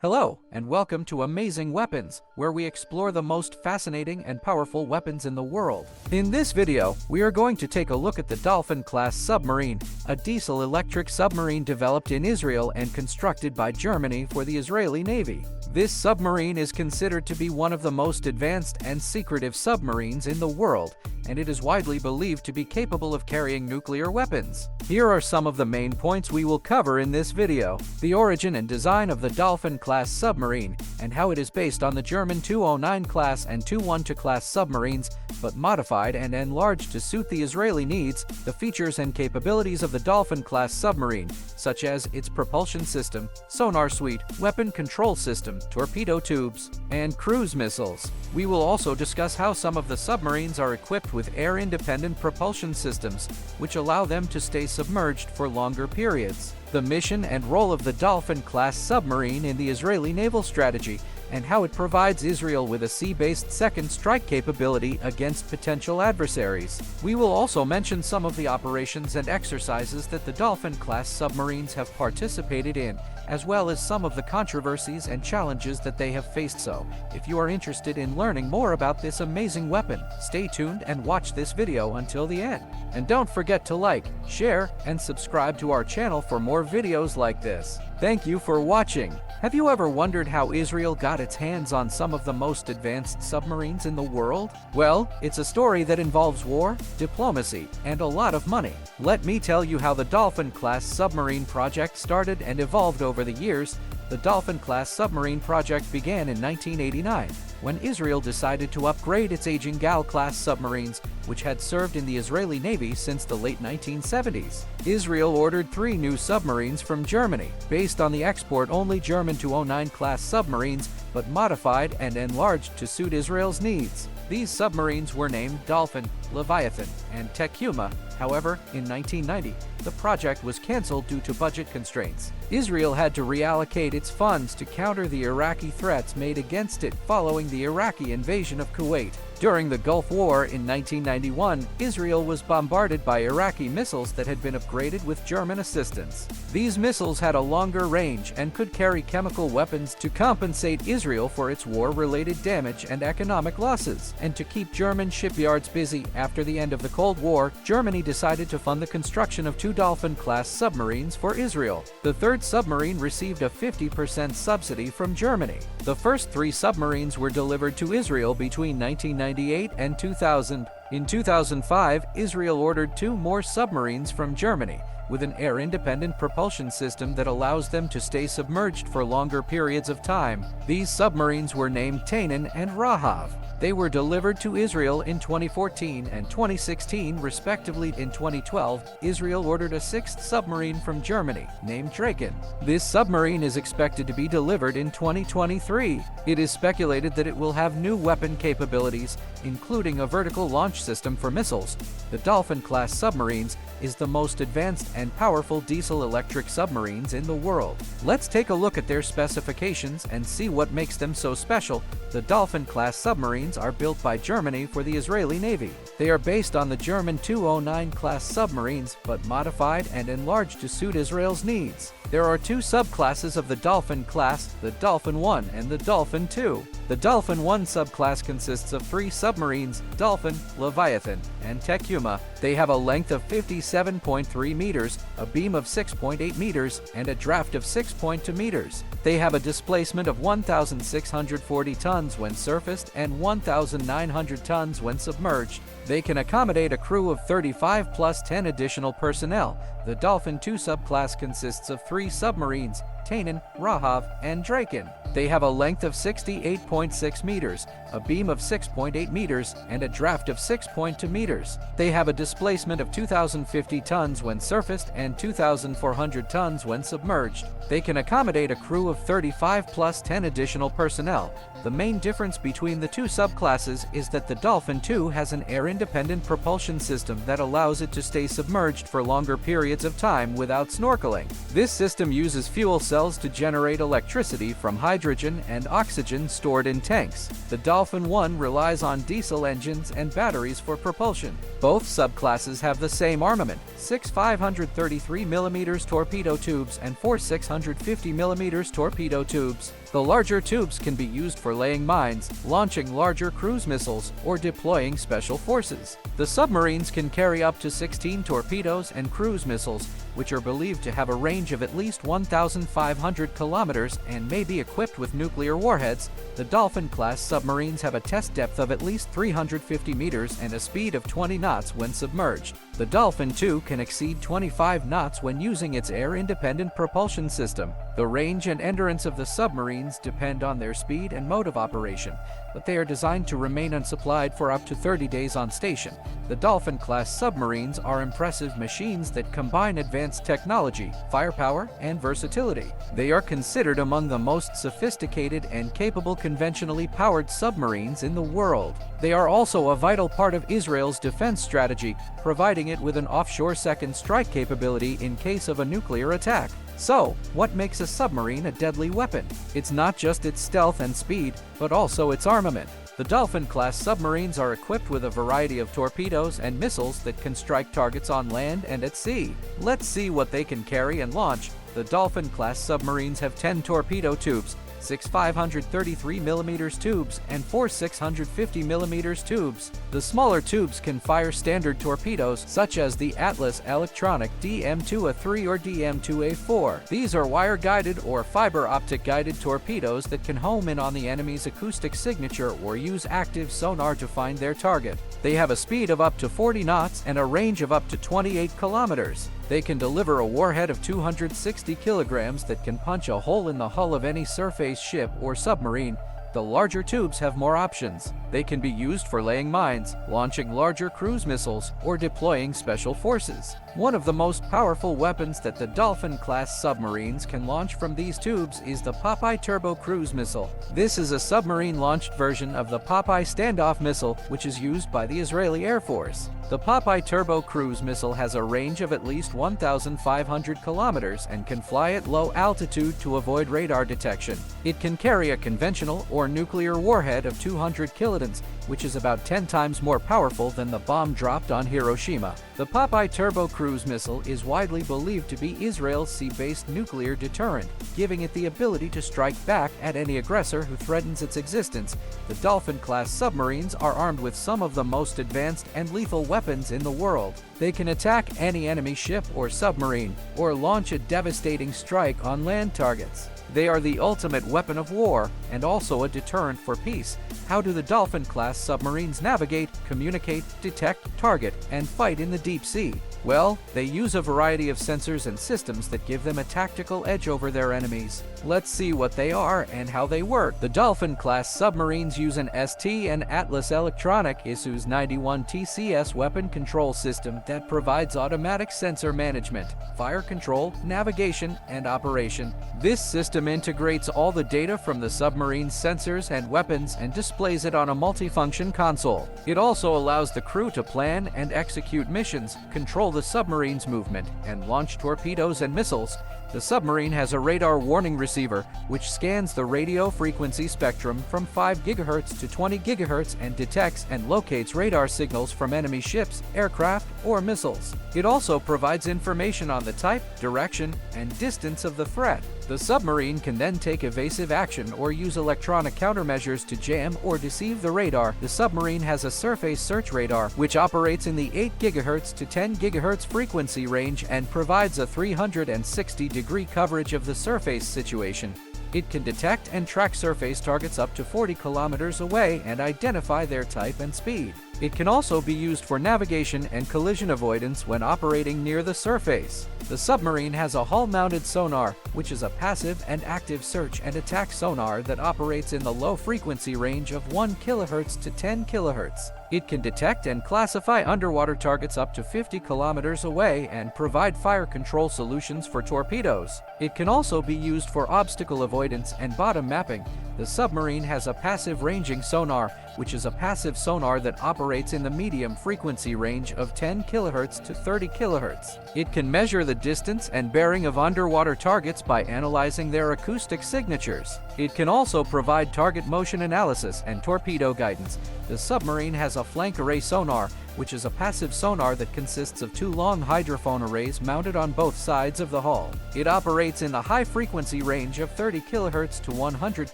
Hello, and welcome to Amazing Weapons, where we explore the most fascinating and powerful weapons in the world. In this video, we are going to take a look at the Dolphin-Class Submarine, a diesel-electric submarine developed in Israel and constructed by Germany for the Israeli Navy. This submarine is considered to be one of the most advanced and secretive submarines in the world, and it is widely believed to be capable of carrying nuclear weapons. Here are some of the main points we will cover in this video: the origin and design of the Dolphin-Class Submarine, and how it is based on the German 209 class and 212 class submarines, but modified and enlarged to suit the Israeli needs, the features and capabilities of the Dolphin-Class Submarine, such as its propulsion system, sonar suite, weapon control system, torpedo tubes, and cruise missiles. We will also discuss how some of the submarines are equipped with air-independent propulsion systems, which allow them to stay submerged for longer periods, the mission and role of the Dolphin-class submarine in the Israeli naval strategy, and how it provides Israel with a sea-based second strike capability against potential adversaries. We will also mention some of the operations and exercises that the Dolphin-class submarines have participated in, as well as some of the controversies and challenges that they have faced. So, if you are interested in learning more about this amazing weapon, stay tuned and watch this video until the end. And don't forget to like, share, and subscribe to our channel for more videos like this. Thank you for watching. Have you ever wondered how Israel got its hands on some of the most advanced submarines in the world? Well, it's a story that involves war, diplomacy, and a lot of money. Let me tell you how the Dolphin-class submarine project started and evolved over the years. The Dolphin-class submarine project began in 1989, when Israel decided to upgrade its aging Gal-class submarines, which had served in the Israeli Navy since the late 1970s. Israel ordered 3 new submarines from Germany, based on the export-only German 209 class submarines, but modified and enlarged to suit Israel's needs. These submarines were named Dolphin, Leviathan, and Tecuma. However, in 1990, the project was cancelled due to budget constraints. Israel had to reallocate its funds to counter the Iraqi threats made against it following the Iraqi invasion of Kuwait. During the Gulf War in 1991, Israel was bombarded by Iraqi missiles that had been upgraded with German assistance. These missiles had a longer range and could carry chemical weapons to compensate Israel for its war-related damage and economic losses. And to keep German shipyards busy after the end of the Cold War, Germany decided to fund the construction of 2 Dolphin-class submarines for Israel. The third submarine received a 50% subsidy from Germany. The first 3 submarines were delivered to Israel between 1998 and 2000. In 2005, Israel ordered 2 more submarines from Germany, with an air-independent propulsion system that allows them to stay submerged for longer periods of time. These submarines were named Tanin and Rahav. They were delivered to Israel in 2014 and 2016 respectively. In 2012, Israel ordered a 6th submarine from Germany, named Draken. This submarine is expected to be delivered in 2023. It is speculated that it will have new weapon capabilities, including a vertical launch system for missiles. The Dolphin-class submarines is the most advanced and powerful diesel-electric submarines in the world. Let's take a look at their specifications and see what makes them so special. The Dolphin-class submarines are built by Germany for the Israeli Navy. They are based on the German 209 class submarines, but modified and enlarged to suit Israel's needs. There are 2 subclasses of the Dolphin class, the Dolphin 1 and the Dolphin 2. The Dolphin 1 subclass consists of 3 submarines, Dolphin, Leviathan, and Tecuma. They have a length of 57.3 meters, a beam of 6.8 meters, and a draft of 6.2 meters. They have a displacement of 1,640 tons when surfaced and 1,900 tons when submerged. They can accommodate a crew of 35 plus 10 additional personnel. The Dolphin 2 subclass consists of 3 submarines, Tanin, Rahav, and Draken. They have a length of 68.6 meters, a beam of 6.8 meters, and a draft of 6.2 meters. They have a displacement of 2,050 tons when surfaced and 2,400 tons when submerged. They can accommodate a crew of 35 plus 10 additional personnel. The main difference between the 2 subclasses is that the Dolphin 2 has an air-independent propulsion system that allows it to stay submerged for longer periods of time without snorkeling. This system uses fuel cells to generate electricity from hydrogen and oxygen stored in tanks. The Dolphin 1 relies on diesel engines and batteries for propulsion. Both subclasses have the same armament, 6 533mm torpedo tubes and 4 650mm torpedo tubes. The larger tubes can be used for laying mines, launching larger cruise missiles, or deploying special forces. The submarines can carry up to 16 torpedoes and cruise missiles, which are believed to have a range of at least 1,500 kilometers and may be equipped with nuclear warheads. The Dolphin-class submarines have a test depth of at least 350 meters and a speed of 20 knots when submerged. The Dolphin II can exceed 25 knots when using its air-independent propulsion system. The range and endurance of the submarines depend on their speed and mode of operation, but they are designed to remain unsupplied for up to 30 days on station. The Dolphin-class submarines are impressive machines that combine advanced technology, firepower, and versatility. They are considered among the most sophisticated and capable conventionally powered submarines in the world. They are also a vital part of Israel's defense strategy, providing it with an offshore second strike capability in case of a nuclear attack. So, what makes a submarine a deadly weapon? It's not just its stealth and speed, but also its armament. The Dolphin-class submarines are equipped with a variety of torpedoes and missiles that can strike targets on land and at sea. Let's see what they can carry and launch. The Dolphin-class submarines have 10 torpedo tubes, 6 533mm tubes, and 4 650mm tubes. The smaller tubes can fire standard torpedoes such as the Atlas Electronic DM2A3 or DM2A4. These are wire-guided or fiber-optic-guided torpedoes that can home in on the enemy's acoustic signature or use active sonar to find their target. They have a speed of up to 40 knots and a range of up to 28 kilometers. They can deliver a warhead of 260 kilograms that can punch a hole in the hull of any surface ship or submarine. The larger tubes have more options. They can be used for laying mines, launching larger cruise missiles, or deploying special forces. One of the most powerful weapons that the Dolphin-class submarines can launch from these tubes is the Popeye Turbo Cruise Missile. This is a submarine-launched version of the Popeye Standoff Missile, which is used by the Israeli Air Force. The Popeye Turbo Cruise Missile has a range of at least 1,500 kilometers and can fly at low altitude to avoid radar detection. It can carry a conventional or nuclear warhead of 200 kilotons, which is about 10 times more powerful than the bomb dropped on Hiroshima. The Popeye Turbo Cruise Missile is widely believed to be Israel's sea-based nuclear deterrent, giving it the ability to strike back at any aggressor who threatens its existence. The Dolphin-class submarines are armed with some of the most advanced and lethal weapons in the world. They can attack any enemy ship or submarine, or launch a devastating strike on land targets. They are the ultimate weapon of war and also a deterrent for peace. How do the Dolphin-class submarines navigate, communicate, detect, target, and fight in the deep sea? Well, they use a variety of sensors and systems that give them a tactical edge over their enemies. Let's see what they are and how they work. The Dolphin-class submarines use an ST and Atlas Electronic ISU's 91 TCS weapon control system that provides automatic sensor management, fire control, navigation, and operation. This system integrates all the data from the submarine's sensors and weapons and displays it on a multifunction console. It also allows the crew to plan and execute missions, control the submarine's movement, and launch torpedoes and missiles. The submarine has a radar warning receiver, which scans the radio frequency spectrum from 5 GHz to 20 GHz and detects and locates radar signals from enemy ships, aircraft, or missiles. It also provides information on the type, direction, and distance of the threat. The submarine can then take evasive action or use electronic countermeasures to jam or deceive the radar. The submarine has a surface search radar, which operates in the 8 GHz to 10 GHz frequency range and provides a 360-degree coverage of the surface situation. It can detect and track surface targets up to 40 kilometers away and identify their type and speed. It can also be used for navigation and collision avoidance when operating near the surface. The submarine has a hull-mounted sonar, which is a passive and active search and attack sonar that operates in the low frequency range of 1 kHz to 10 kHz. It can detect and classify underwater targets up to 50 kilometers away and provide fire control solutions for torpedoes. It can also be used for obstacle avoidance and bottom mapping. The submarine has a passive ranging sonar, which is a passive sonar that operates in the medium frequency range of 10 kHz to 30 kHz. It can measure the distance and bearing of underwater targets by analyzing their acoustic signatures. It can also provide target motion analysis and torpedo guidance. The submarine has a flank array sonar, which is a passive sonar that consists of 2 long hydrophone arrays mounted on both sides of the hull. It operates in the high-frequency range of 30 kHz to 100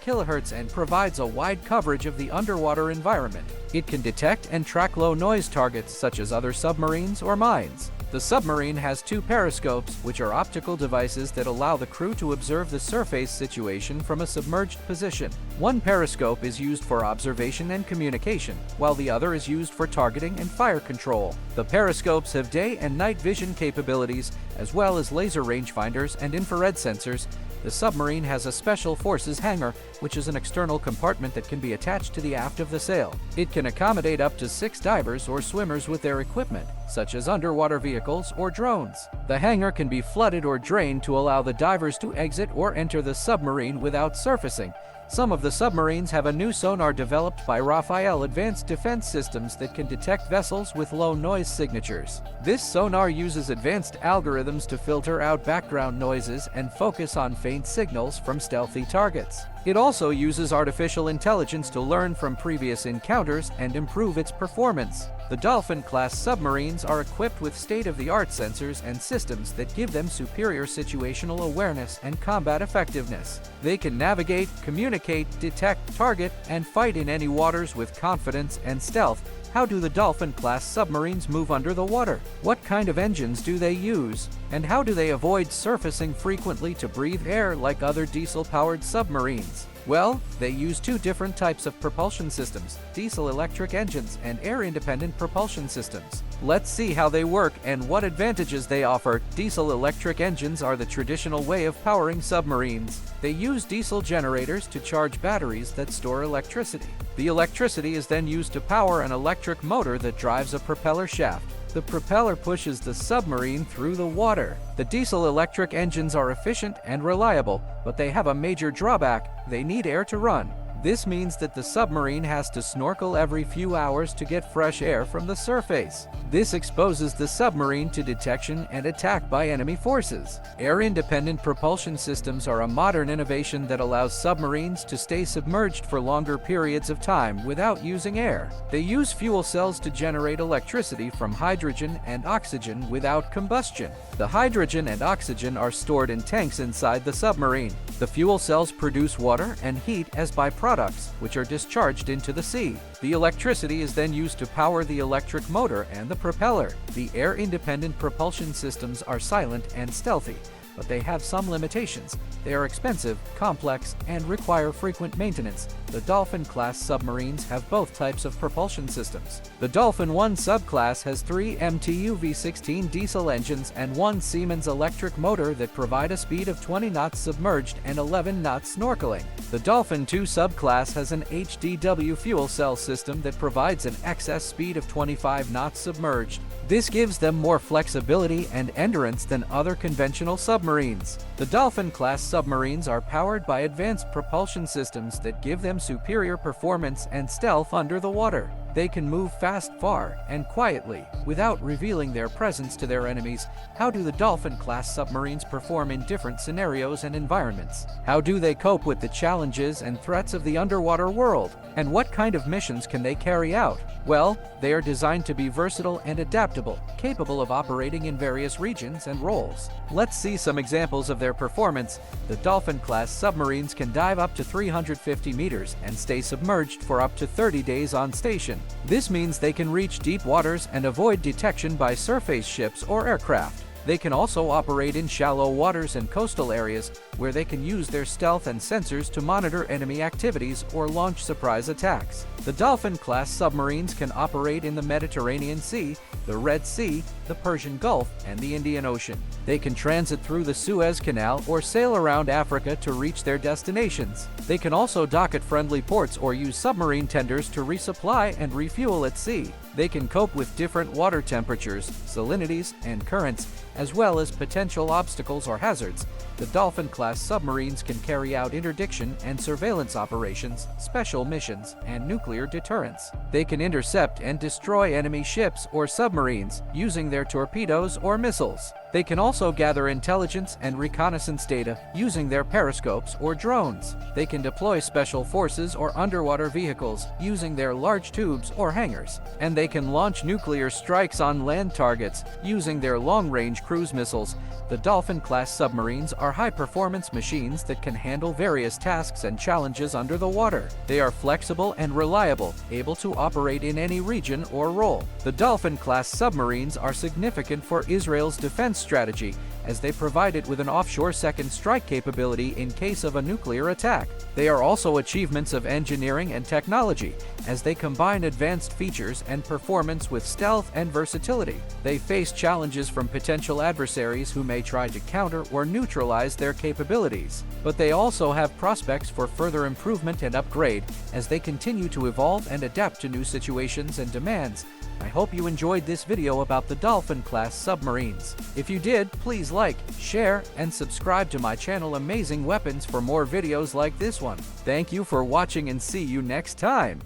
kHz and provides a wide coverage of the underwater environment. It can detect and track low-noise targets such as other submarines or mines. The submarine has 2 periscopes, which are optical devices that allow the crew to observe the surface situation from a submerged position. One periscope is used for observation and communication, while the other is used for targeting and fire control. The periscopes have day and night vision capabilities, as well as laser rangefinders and infrared sensors. The submarine has a special forces hangar, which is an external compartment that can be attached to the aft of the sail. It can accommodate up to 6 divers or swimmers with their equipment, such as underwater vehicles or drones. The hangar can be flooded or drained to allow the divers to exit or enter the submarine without surfacing. Some of the submarines have a new sonar developed by Rafael Advanced Defense Systems that can detect vessels with low noise signatures. This sonar uses advanced algorithms to filter out background noises and focus on faint signals from stealthy targets. It also uses artificial intelligence to learn from previous encounters and improve its performance. The Dolphin-Class submarines are equipped with state-of-the-art sensors and systems that give them superior situational awareness and combat effectiveness. They can navigate, communicate, detect, target, and fight in any waters with confidence and stealth. How do the Dolphin-Class submarines move under the water? What kind of engines do they use? And how do they avoid surfacing frequently to breathe air like other diesel-powered submarines? Well, they use 2 different types of propulsion systems: diesel-electric engines and air-independent propulsion systems. Let's see how they work and what advantages they offer. Diesel-electric engines are the traditional way of powering submarines. They use diesel generators to charge batteries that store electricity. The electricity is then used to power an electric motor that drives a propeller shaft. The propeller pushes the submarine through the water. The diesel-electric engines are efficient and reliable, but they have a major drawback: they need air to run. This means that the submarine has to snorkel every few hours to get fresh air from the surface. This exposes the submarine to detection and attack by enemy forces. Air-independent propulsion systems are a modern innovation that allows submarines to stay submerged for longer periods of time without using air. They use fuel cells to generate electricity from hydrogen and oxygen without combustion. The hydrogen and oxygen are stored in tanks inside the submarine. The fuel cells produce water and heat as byproducts, which are discharged into the sea. The electricity is then used to power the electric motor and the propeller. The air-independent propulsion systems are silent and stealthy, but they have some limitations. They are expensive, complex, and require frequent maintenance. The Dolphin-Class submarines have both types of propulsion systems. The Dolphin 1 subclass has 3 MTU V16 diesel engines and 1 Siemens electric motor that provide a speed of 20 knots submerged and 11 knots snorkeling. The Dolphin 2 subclass has an HDW fuel cell system that provides an excess speed of 25 knots submerged. This gives them more flexibility and endurance than other conventional submarines. The Dolphin-Class submarines are powered by advanced propulsion systems that give them superior performance and stealth under the water. They can move fast, far, and quietly, without revealing their presence to their enemies. How do the Dolphin-Class submarines perform in different scenarios and environments? How do they cope with the challenges and threats of the underwater world? And what kind of missions can they carry out? Well, they are designed to be versatile and adaptable, capable of operating in various regions and roles. Let's see some examples of their performance. The Dolphin-Class submarines can dive up to 350 meters and stay submerged for up to 30 days on station. This means they can reach deep waters and avoid detection by surface ships or aircraft. They can also operate in shallow waters and coastal areas, where they can use their stealth and sensors to monitor enemy activities or launch surprise attacks. The Dolphin-Class submarines can operate in the Mediterranean Sea, the Red Sea, the Persian Gulf, and the Indian Ocean. They can transit through the Suez Canal or sail around Africa to reach their destinations. They can also dock at friendly ports or use submarine tenders to resupply and refuel at sea. They can cope with different water temperatures, salinities, and currents, as well as potential obstacles or hazards. The Dolphin-Class submarines can carry out interdiction and surveillance operations, special missions, and nuclear deterrence. They can intercept and destroy enemy ships or submarines using their torpedoes or missiles. They can also gather intelligence and reconnaissance data using their periscopes or drones. They can deploy special forces or underwater vehicles using their large tubes or hangars. And they can launch nuclear strikes on land targets using their long-range cruise missiles. The Dolphin-Class submarines are high-performance machines that can handle various tasks and challenges under the water. They are flexible and reliable, able to operate in any region or role. The Dolphin-Class submarines are significant for Israel's defense strategy, as they provide it with an offshore second strike capability in case of a nuclear attack. They are also achievements of engineering and technology, as they combine advanced features and performance with stealth and versatility. They face challenges from potential adversaries who may try to counter or neutralize their capabilities. But they also have prospects for further improvement and upgrade as they continue to evolve and adapt to new situations and demands. I hope you enjoyed this video about the Dolphin-Class submarines. If you did, please like, share, and subscribe to my channel Amazing Weapons for more videos like this one. Thank you for watching and see you next time.